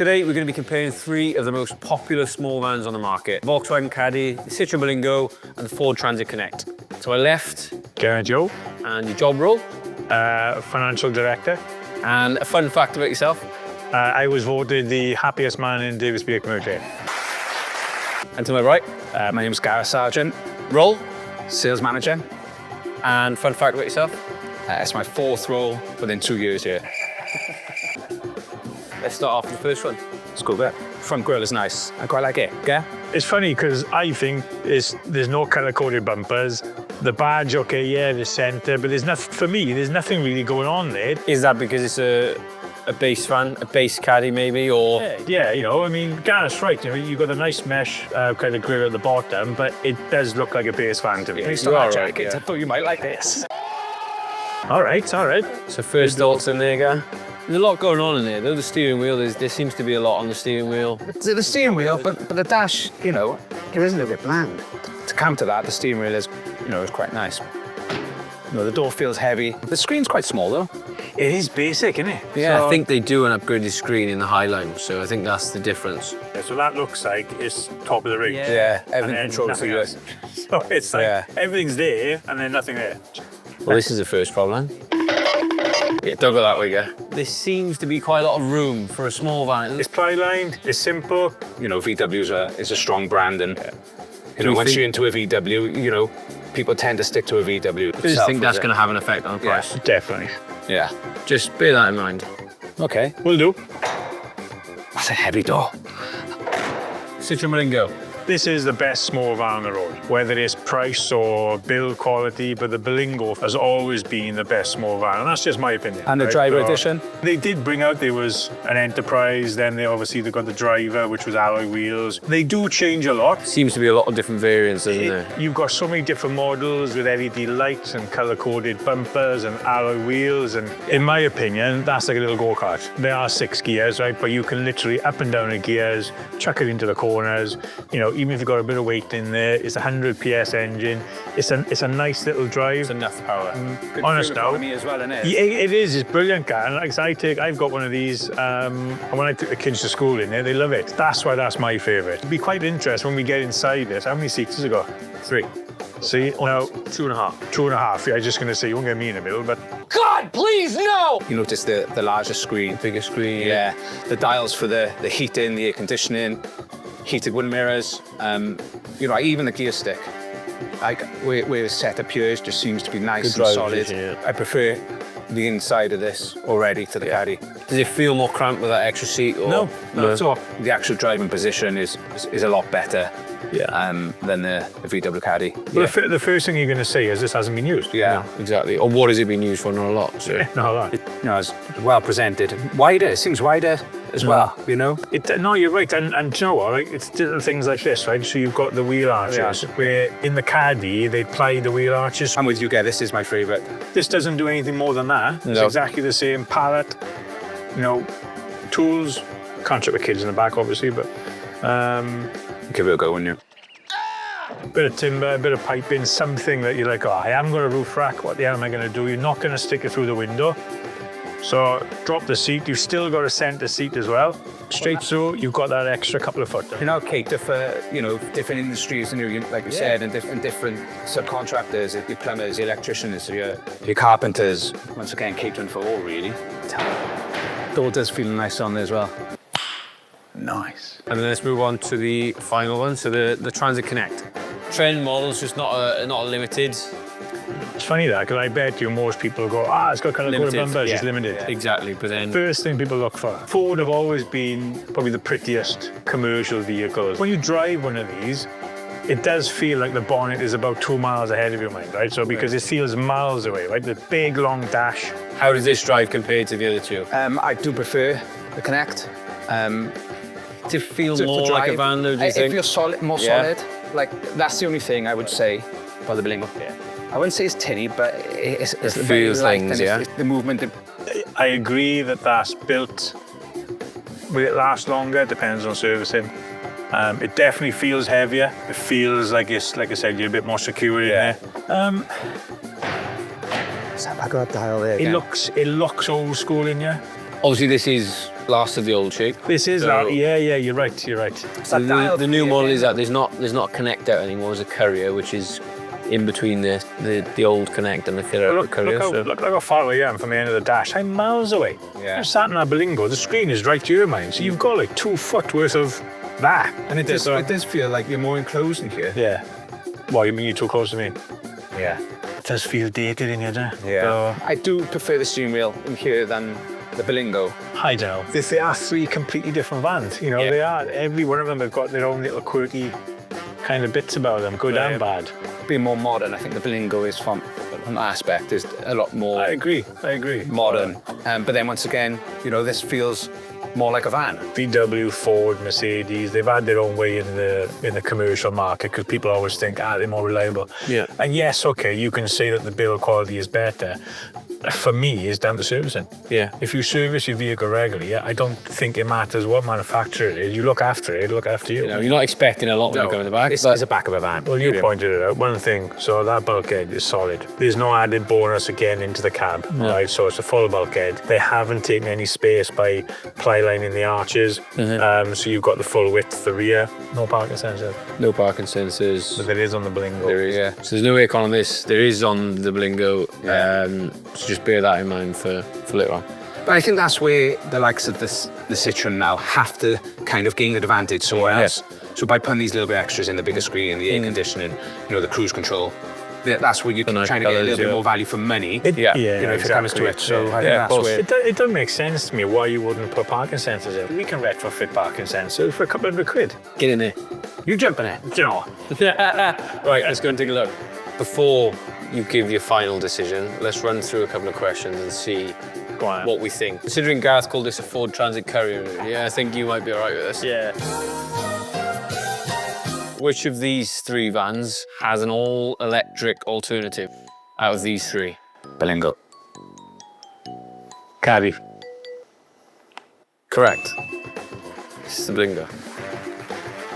Today we're going to be comparing three of the most popular small vans on the market. Volkswagen Caddy, the Citroën Berlingo and the Ford Transit Connect. To our left, Geraint Yeo, and your job role. Financial Director. And a fun fact about yourself. I was voted the happiest man in Davis Beer Community. And to my right, My name's Gareth Sergeant, role. Sales Manager. And fun fact about yourself. It's my 4th role within 2 years here. Let's start off with the first one. It's cool bit. Front grille is nice. I quite like it. Yeah? It's funny because I think there's no colour-coded bumpers. The badge, okay, yeah, the centre, but there's nothing, for me, there's nothing really going on there. Is that because it's a base van, a base Caddy maybe, or? Yeah, you know, I mean, Gareth's right. You know, you've got a nice mesh kind of grille at the bottom, but it does look like a base van to me. Based You on are that right, jacket, yeah. I thought you might like this. All right. So first thoughts in there, Gar? There's a lot going on in there, though. The steering wheel, there seems to be a lot on the steering wheel. The steering wheel, but the dash, you know, it is a little bit bland. To counter that, the steering wheel is, you know, is quite nice. You know, the door feels heavy. The screen's quite small, though. It is basic, isn't it? Yeah, So, I think they do an upgraded screen in the Highline, so I think that's the difference. yeah, so that looks like it's top of the range. Yeah, And everything then controls nothing through else. it. So it's like Yeah. everything's there and then nothing there. Well, this is the first problem. Yeah, don't go that way, Gar. There seems to be quite a lot of room for a small van. It's ply-lined, it's simple. You know, VW is a strong brand, and you know, you once think- you're into a VW, you know, people tend to stick to a VW. I just think that's going to have an effect on the Yeah. price. Definitely. Yeah. Just bear that in mind. Okay. Will do. That's a heavy door. Citroën Berlingo. This is the best small van on the road, whether it's price or build quality, but the Berlingo has always been the best small van, and that's just my opinion. And the right? driver So, edition? They did bring out, there was an Enterprise, then they got the driver, which was alloy wheels. They do change a lot. Seems to be a lot of different variants, doesn't there? You've got so many different models with LED lights and colour-coded bumpers and alloy wheels, and in my opinion, that's like a little go-kart. There are 6 gears, right? But you can literally up and down the gears, chuck it into the corners. You know, even if you've got a bit of weight in there, it's a 100 PS engine. It's a nice little drive. It's enough power. Good Honest fuel now. economy as well, isn't it? Yeah, it is. It's brilliant, car. And like I've got one of these, and when I took the kids to school in there, they love it. That's why that's my favourite. It'd be quite interesting when we get inside this. How many seats has it got? 3. See, now 2.5. 2.5. Yeah, I was just going to say, you won't get me in the middle, but God, please, no! You notice the larger screen. Bigger screen. Yeah. The dials for the heating, the air conditioning, heated wind mirrors, you know, even the gear stick. Like where the setup here is just seems to be nice Good and driver solid. position, yeah. I prefer the inside of this already to the Caddy. Does it feel more cramped with that extra seat? Or? no, not at all. The actual driving position is a lot better than the VW Caddy. Well, the first thing you're going to say is this hasn't been used. Yeah. Exactly. Or what has it been used for? Not a lot. So. No, that. You know, it's well presented. Wider, it seems wider as well, you know? No, you're right, and do you know what? Right? It's little things like this, right? So you've got the wheel arches, where in the Caddy they ply the wheel arches. I'm with you, Geraint. This is my favourite. This doesn't do anything more than that. It's No. exactly the same pallet, you know, tools. Can't chuck the kids in the back, obviously, but Give it a go, wouldn't you? bit of timber, a bit of piping, something that you're like, oh, I haven't got a roof rack. What the hell am I going to do? You're not going to stick it through the window. So drop the seat. You've still got a centre seat as well. Straight through, you've got that extra couple of foot. You know, cater for, you know, different industries, and like you said, and different subcontractors, your plumbers, your electricians, your carpenters. Once again, catering for all, really. Door does feel nice on there as well. Nice. And then let's move on to the final one. So the Transit Connect. Trend model's just not a limited. It's funny that, because I bet you most people go, it's got colour-coded bumpers, it's limited. Yeah. Exactly, but then First thing people look for. Ford have always been probably the prettiest commercial vehicles. When you drive one of these, it does feel like the bonnet is about 2 miles ahead of your mind, right? So because it feels miles away, right? The big, long dash. how does this drive compare to the other two? I do prefer the Connect. Does it feel To more like a drive, van, though, do you it think? feels solid, more Yeah. solid. Like, that's the only thing I would say about the Berlingo. Yeah. I wouldn't say it's tinny, but it's It very feels light, things, and yeah. it's the movement. I agree that that's built. Will it last longer? Depends on servicing. It definitely feels heavier. It feels like it's, like I said, you're a bit more secure in there. Is that back of that dial there It looks old school in you. Obviously, this is last of the old shape. This is yeah, you're right. You're right. So the new model is that there's not a connect out anymore. There's a courier, which is in between the old connect and the courier. Look how far away I am from the end of the dash. I'm miles away. Yeah. I'm sat in that Berlingo. The screen is right to your mind, so you've got like 2 foot worth of that. And it does feel like you're more enclosed in here. Yeah. What, you mean you're too close to me? Yeah. It does feel dated in here, doesn't it? Yeah. I do prefer the steering wheel in here than the Berlingo. I don't know. They are 3 completely different vans. You know, they are. Every one of them have got their own little quirky kind of bits about them, good and bad. Being more modern, I think the Berlingo is from that aspect is a lot more. I agree. Modern. But then once again, you know, this feels more like a van. VW, Ford, Mercedes, they've had their own way in the commercial market because people always think, they're more reliable. Yeah. And yes, okay, you can say that the build quality is better. For me, it's down to servicing. Yeah. If you service your vehicle regularly, I don't think it matters what manufacturer it is. You look after it, it'll look after you. You know, you're not expecting a lot when you go in the back. It's the back of a van. Well, you pointed it out. One thing, so that bulkhead is solid. There's no added bonus again into the cab, right? So it's a full bulkhead. They haven't taken any space by ply lining the arches. So you've got the full width for the rear. No parking sensors. No parking sensors. But there is on the Berlingo. There is. Yeah. So there's no aircon on this. There is on the Berlingo. So just bear that in mind for later on. But I think that's where the likes of the Citroën now have to kind of gain an advantage somewhere else. So by putting these little bit extras in, the bigger screen, the air conditioning, you know, the cruise control, that's where you're trying to get a little bit more value for money. You know, if it comes to it. So I think that's where it doesn't make sense to me why you wouldn't put parking sensors in. We can retrofit parking sensors for a couple £100. Get in there. you jump in it. You know. Right, let's go and take a look. Before you give your final decision, let's run through a couple of questions and see what we think. Considering Gareth called this a Ford Transit Courier, I think you might be all right with this. Yeah. Which of these 3 vans has an all-electric alternative out of these 3? Berlingo. Caddy. Correct. It's the Berlingo.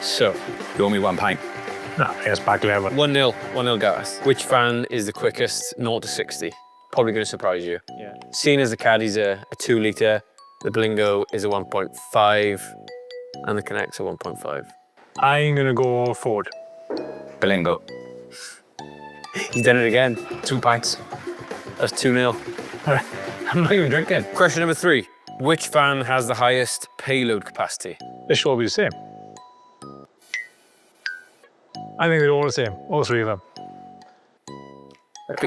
So, You owe me 1 pint. No, it's back level. 1-0. 1-0 Gareth. Which van is the quickest 0 to 60? Probably going to surprise you. Yeah. Seeing as the Caddy's a 2 litre, the Berlingo is a 1.5, and the Connect's a 1.5. I'm gonna go all Ford. Berlingo. He's done it again. 2 pints. That's 2-0. I'm not even drinking. Question number 3. Which van has the highest payload capacity? They should all be the same. I think they're all the same, all 3 of them.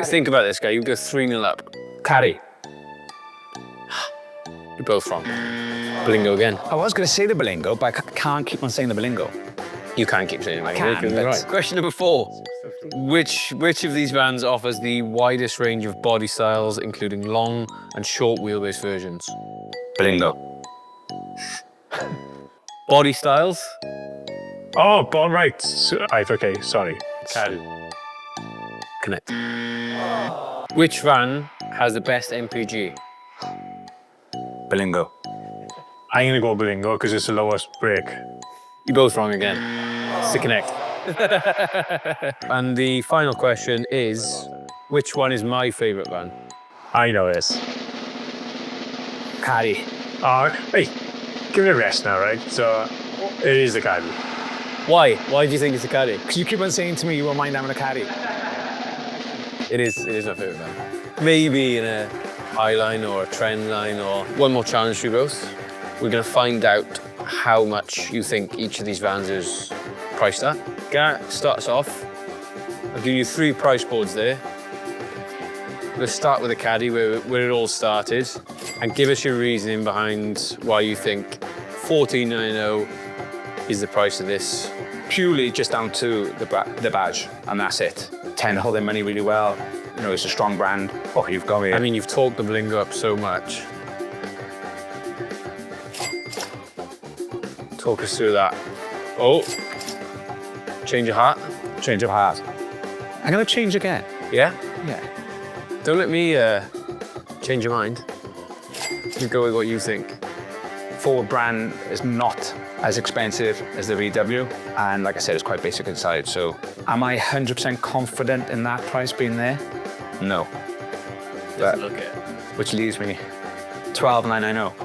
Think about this, guy. You go 3-0 up. Caddy. You're both wrong. Berlingo again. I was going to say the Berlingo, but I can't keep on saying the Berlingo. You can't keep saying it, mate. Can, You're but- right. Question number 4. Which of these vans offers the widest range of body styles, including long and short wheelbase versions? Berlingo. Body styles? Oh, all right. Right, okay, sorry. Caddy. Connect. Which van has the best MPG? Berlingo. I'm gonna go Berlingo because it's the lowest brake. You're both wrong again. It's the Connect. And the final question is, which one is my favourite van? I know this. Caddy. Hey, give it a rest now, right? So, it is the Caddy. Why? Why do you think it's a Caddy? Because you keep on saying to me you won't mind having a Caddy. It is my favourite van. Maybe in a Highline or a Trendline or one more challenge for you both. We're going to find out how much you think each of these vans is priced at. Gareth starts off. I'll give you 3 price boards there. We'll start with the Caddy where it all started and give us your reasoning behind why you think $14.90 is the price of this. Purely just down to the badge, and that's it. Tend to hold their money really well. You know, it's a strong brand. Oh, you've got me. I mean, you've talked the Berlingo up so much. Talk us through that. Oh, change your heart. Change of heart. I'm going to change again. Yeah? Yeah. Don't let me change your mind. You go with what you think. Ford brand is not as expensive as the VW, and like I said, it's quite basic inside. So, am I 100% confident in that price being there? No. Let's look at it. Which leaves me 12,990.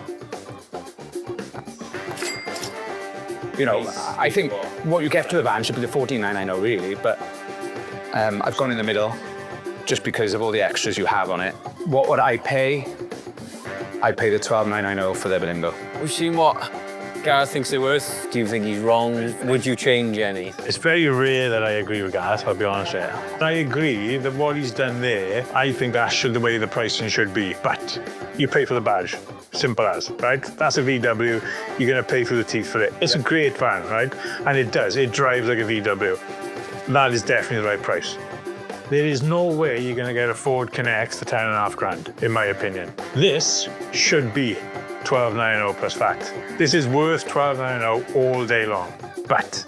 You know, I think what you get for the van should be the 14,990 really, but I've gone in the middle just because of all the extras you have on it. What would I pay? I'd pay the 12,990 for the Berlingo. We've seen what Gareth thinks they're worth. Do you think he's wrong? Would you change any? It's very rare that I agree with Gareth, I'll be honest with you. I agree that what he's done there, I think that's the way the pricing should be. But you pay for the badge. Simple as, right? That's a VW. You're going to pay through the teeth for it. It's a great van, right? And it does. It drives like a VW. That is definitely the right price. There is no way you're going to get a Ford Connect for 10.5 grand, in my opinion. This should be 12,990 plus VAT. This is worth 12,990 all day long. But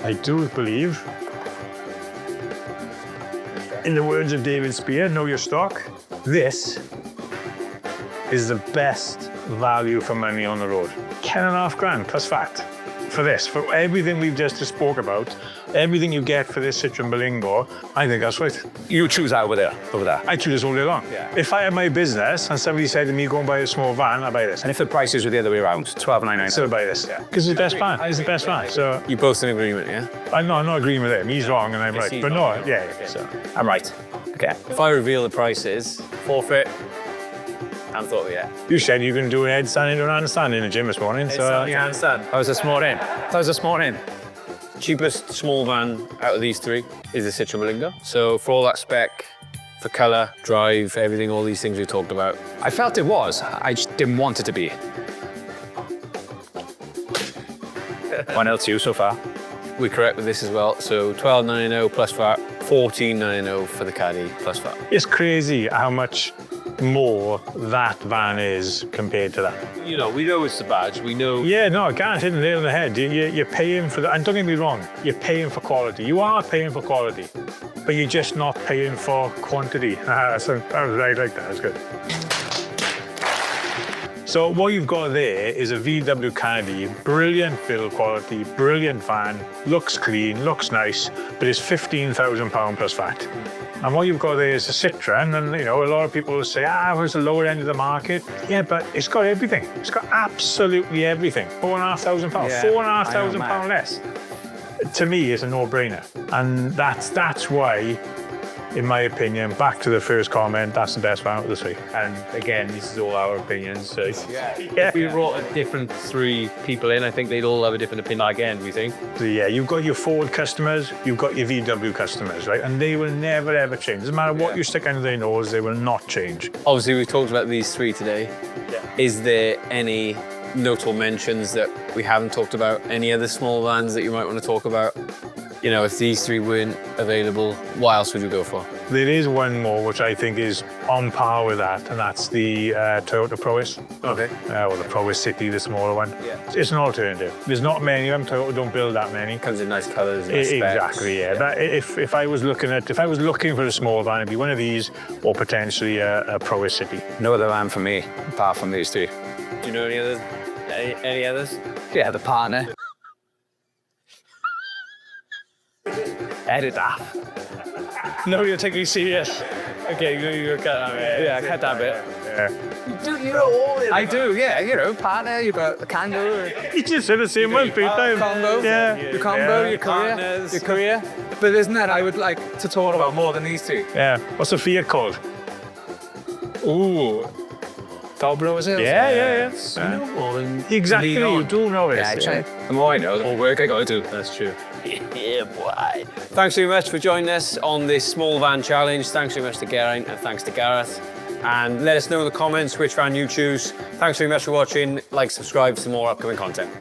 I do believe, in the words of David Spear, know your stock, this is the best value for money on the road. 10.5 grand plus VAT for this, for everything we've just spoke about, everything you get for this Citroën Berlingo, I think that's right. You choose over there. I choose this all day long. Yeah. If I had my business and somebody said to me, go and buy a small van, I'd buy this. And if the prices were the other way around, 12,990. Still buy this, yeah. Because it's the best van. It's the best van. So You both in agreement, yeah? I'm not agreeing with him. He's wrong and I'm right. he's But wrong. no, yeah. So I'm right. Okay. If I reveal the prices, forfeit, I haven't thought of it yet. you said you can do an headstand into an handstand in the gym this morning. So You understand? That was this morning. Cheapest small van out of these three is the Citroën Berlingo. So for all that spec, for colour, drive, everything, all these things we talked about. I felt it was. I just didn't want it to be. What else you so far? We're correct with this as well. So 12,990 plus VAT, 14,990 for the Caddy plus VAT. it's crazy how much more that van is compared to that. You know, we know it's the badge. We know. Yeah, no, Gareth hit the nail on the head. You're paying for that. And don't get me wrong, you're paying for quality. You are paying for quality, but you're just not paying for quantity. That was right, like that. That's good. So what you've got there is a VW Caddy, brilliant build quality, brilliant van, looks clean, looks nice, but it's £15,000 plus VAT. And what you've got there is a Citroën, and you know, a lot of people will say, it's the lower end of the market. Yeah, but it's got everything. It's got absolutely everything. £4,500, Yeah, £4,500 less. To me, it's a no-brainer. And that's why, in my opinion, back to the first comment, that's the best van out of the three. And again, this is all our opinions. So Yeah. if we brought a different three people in, I think they'd all have a different opinion again, we think. So yeah, you've got your Ford customers, you've got your VW customers, right? And they will never, ever change. Doesn't matter what you stick under their nose, they will not change. Obviously, we've talked about these three today. Yeah. Is there any notable mentions that we haven't talked about? Any other small vans that you might want to talk about? You know, if these three weren't available, what else would you go for? There is one more which I think is on par with that, and that's the Toyota Prois. Okay. Or the Prois City, the smaller one. Yeah. It's an alternative. There's not many of them. Toyota don't build that many. Comes in nice colours, nice specs. Exactly, yeah. That, if I was looking for a small van, it'd be one of these, or potentially a Prois City. No other van for me, apart from these two. Do you know any others? Any others? Yeah, the partner. Edit that. No, you're taking me serious. Okay, you're cut that bit. Yeah, cut that bit. Yeah. You know all I do, yeah. You know, partner, you've got the Kango. You just said the same one 3 times. Combo. Yeah. Your combo, your career. Partners. Your career. But isn't that I would like to talk about more than these two? Yeah. What's the Fiat called? Ooh. Dobro, is it? Yeah. You know more than Exactly, lean on. you do know it. Yeah, the more I know, the more work I gotta do. That's true. Yeah, boy. Thanks very much for joining us on this small van challenge. Thanks very much to Geraint and thanks to Gareth. And let us know in the comments which van you choose. Thanks very much for watching. Like, subscribe for more upcoming content.